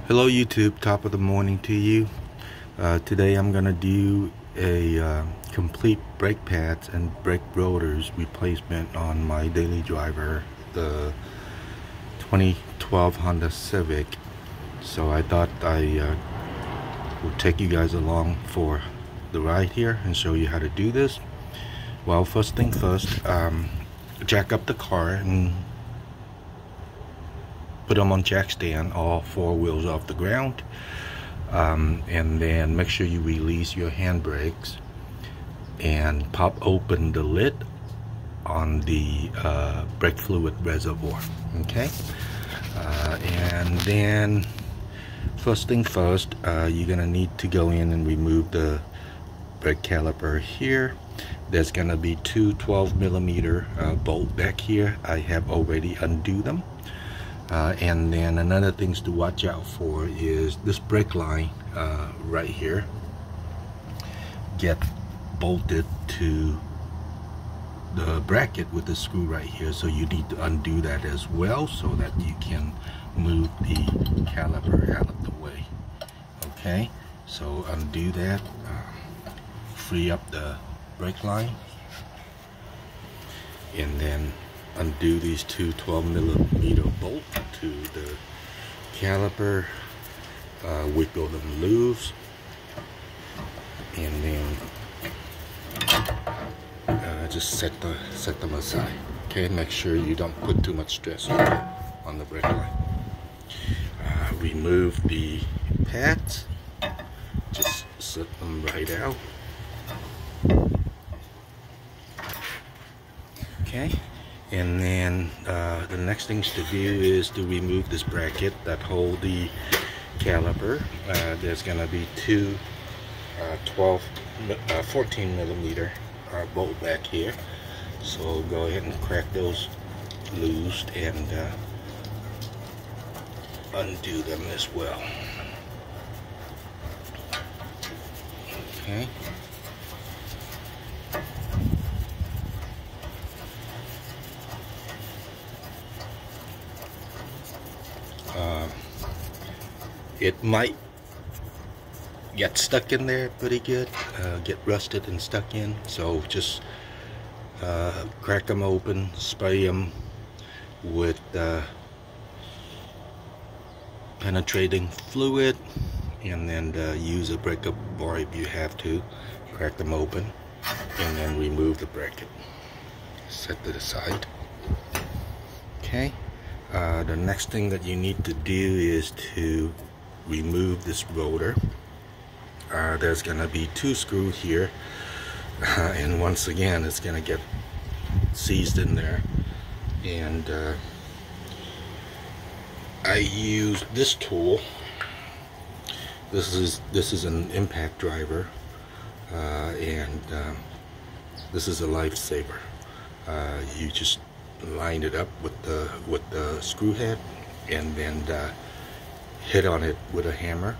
Hello YouTube, top of the morning to you. Today I'm gonna do a complete brake pads and brake rotors replacement on my daily driver, the 2012 Honda Civic. So I thought I would take you guys along for the ride here and show you how to do this. Well, first thing first, jack up the car and put them on jack stand, all four wheels off the ground, and then make sure you release your handbrakes and pop open the lid on the brake fluid reservoir. Okay, and then first thing first, you're gonna need to go in and remove the brake caliper here. There's gonna be two 12mm bolt back here. I have already undone them. And then another things to watch out for is this brake line right here get bolted to the bracket with the screw right here, so you need to undo that as well so that you can move the caliper out of the way. Okay, so undo that, free up the brake line, and then undo these two 12mm bolts to the caliper, wiggle them loose, and then just set them aside. Okay, make sure you don't put too much stress on the brake line. Remove the pads, just set them right out. Okay. And then the next things to do is to remove this bracket that hold the caliper. There's gonna be two 14mm bolt back here. So go ahead and crack those loose and undo them as well. Okay. It might get stuck in there pretty good, get rusted and stuck in, so just crack them open, spray them with penetrating fluid, and then use a breakup bar if you have to. Crack them open and then remove the bracket. Set it aside. Okay. The next thing that you need to do is to remove this rotor. There's gonna be two screws here, and once again it's gonna get seized in there, and I use this tool. This is an impact driver, and this is a lifesaver. You just line it up with the screw head, and then hit on it with a hammer,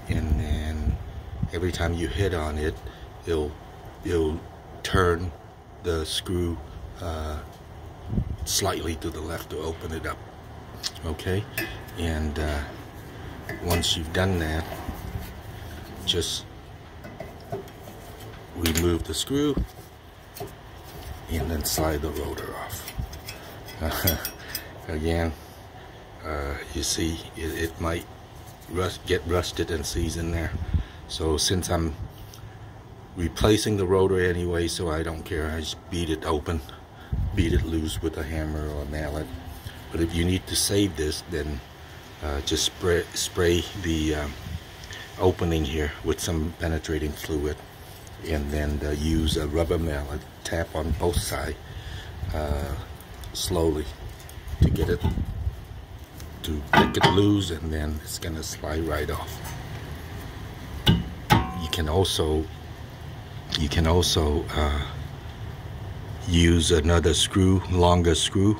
and then every time you hit on it, it'll turn the screw slightly to the left to open it up. Okay, and once you've done that, just remove the screw and then slide the rotor off. Again, you see it might get rusted and seize in there, so since I'm replacing the rotor anyway, so I don't care, I just beat it open, beat it loose with a hammer or a mallet. But if you need to save this, then just spray the opening here with some penetrating fluid, and then use a rubber mallet, tap on both sides slowly to get it to break it loose, and then it's gonna slide right off. You can also use another screw, longer screw,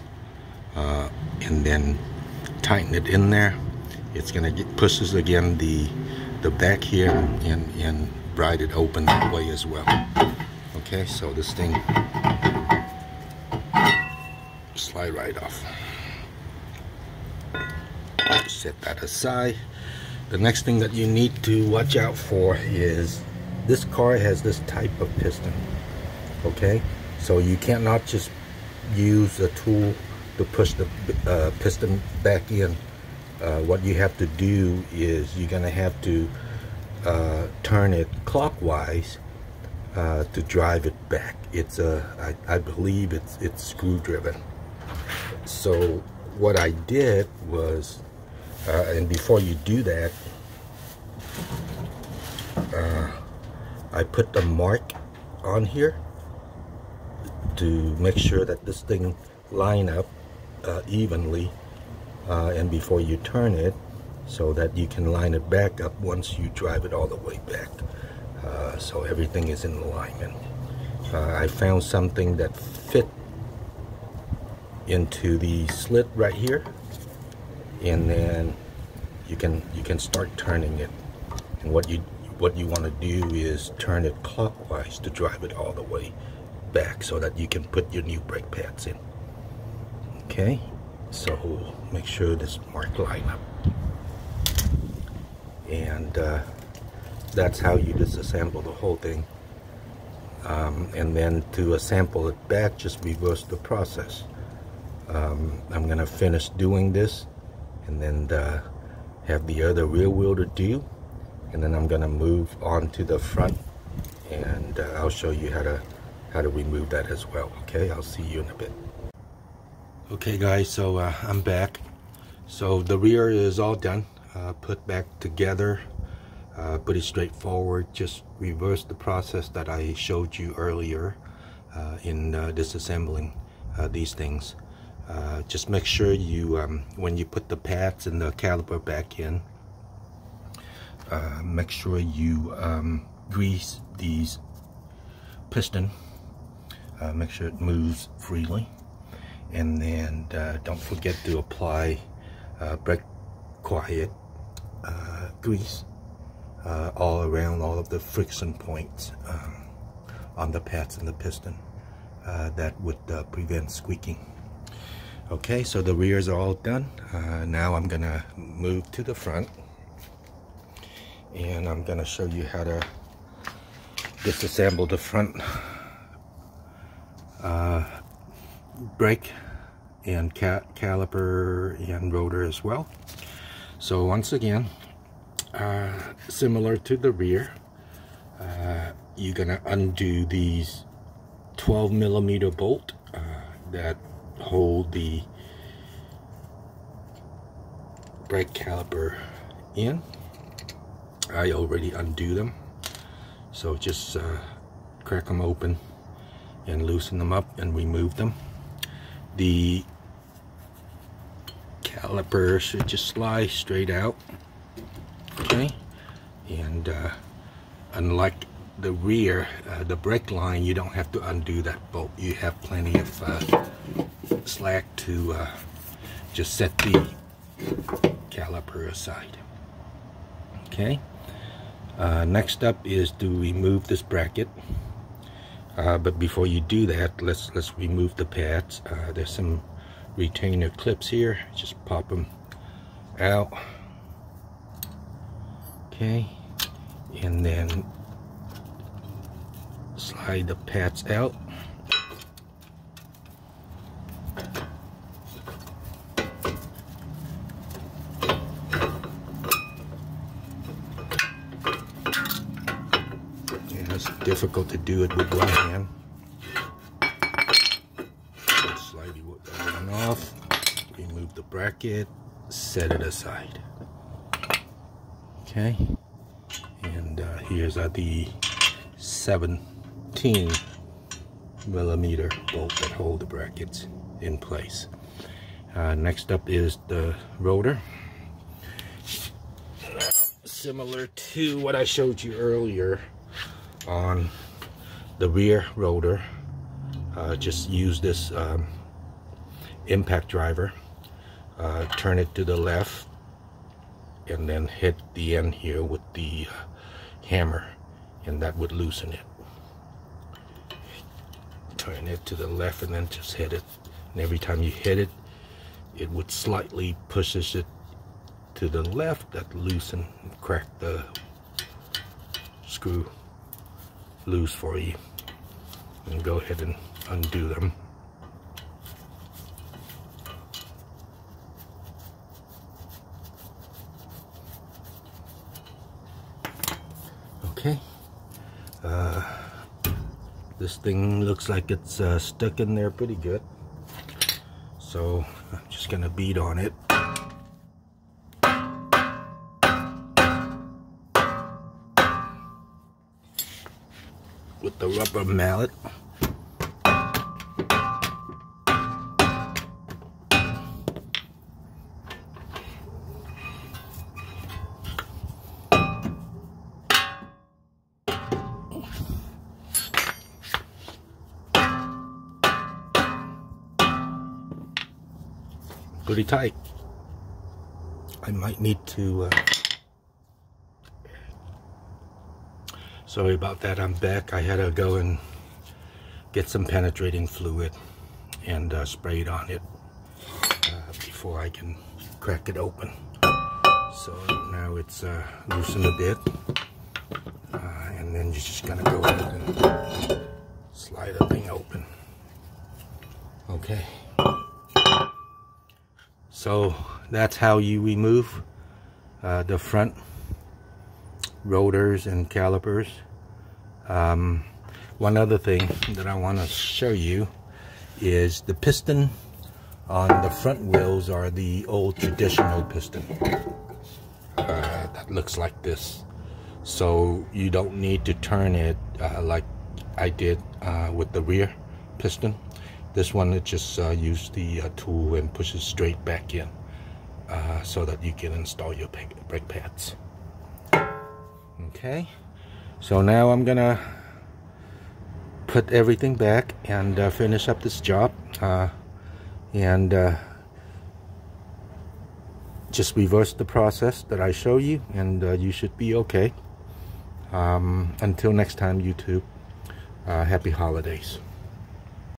and then tighten it in there. It's gonna pushes again the back here and ride it open that way as well. Okay, so this thing slide right off. Set that aside. The next thing that you need to watch out for is this car has this type of piston. Okay, so you cannot just use a tool to push the piston back in. What you have to do is you're gonna have to turn it clockwise to drive it back. It's I believe it's screw driven. So what I did was, and before you do that, I put the mark on here to make sure that this thing line up evenly, and before you turn it, so that you can line it back up once you drive it all the way back, so everything is in alignment. I found something that fit into the slit right here, and then you can start turning it. And what you want to do is turn it clockwise to drive it all the way back, so that you can put your new brake pads in. Okay, so make sure this mark line up, and that's how you disassemble the whole thing. And then to assemble it back, just reverse the process. I'm gonna finish doing this, and then have the other rear wheel to do, and then I'm gonna move on to the front, and I'll show you how to remove that as well. Okay, I'll see you in a bit. Okay guys, so I'm back. So the rear is all done, put back together, pretty straightforward. Just reverse the process that I showed you earlier in disassembling these things. Just make sure you, when you put the pads and the caliper back in, make sure you grease these piston, make sure it moves freely, and then don't forget to apply brake quiet grease all around all of the friction points on the pads and the piston. That would prevent squeaking. Okay, so the rears are all done. Now I'm gonna move to the front, and I'm gonna show you how to disassemble the front brake and caliper and rotor as well. So once again, similar to the rear, you're gonna undo these 12mm bolt that hold the brake caliper in. I already undo them, so just crack them open and loosen them up and remove them. The caliper should just slide straight out. Okay, and unlike the rear, the brake line, you don't have to undo that bolt. You have plenty of slack to just set the caliper aside. Okay, next up is to remove this bracket, but before you do that, let's remove the pads. There's some retainer clips here, just pop them out. Okay, and then slide the pads out. Yeah, it's difficult to do it with one hand. Slide that one off, remove the bracket, set it aside. Okay, and here's the 17mm bolt that hold the brackets in place. Next up is the rotor. Similar to what I showed you earlier on the rear rotor, just use this impact driver, turn it to the left, and then hit the end here with the hammer, and that would loosen it. Turn it to the left and then just hit it, and every time you hit it, it would slightly pushes it to the left, that loosen, crack the screw loose for you, and go ahead and undo them. Okay, this thing looks like it's stuck in there pretty good, so I'm just gonna beat on it. With the rubber mallet. Pretty tight. I might need to sorry about that, I'm back. I had to go and get some penetrating fluid and spray it on it before I can crack it open. So now it's loosened a bit, and then you're just gonna go ahead and slide the thing open. Okay. So that's how you remove the front rotors and calipers. One other thing that I want to show you is the piston on the front wheels are the old traditional piston. That looks like this. So you don't need to turn it like I did with the rear piston. This one, it just use the tool and pushes straight back in so that you can install your brake pads. Okay, so now I'm gonna put everything back and finish up this job, and just reverse the process that I show you, and you should be okay. Until next time, YouTube, happy holidays.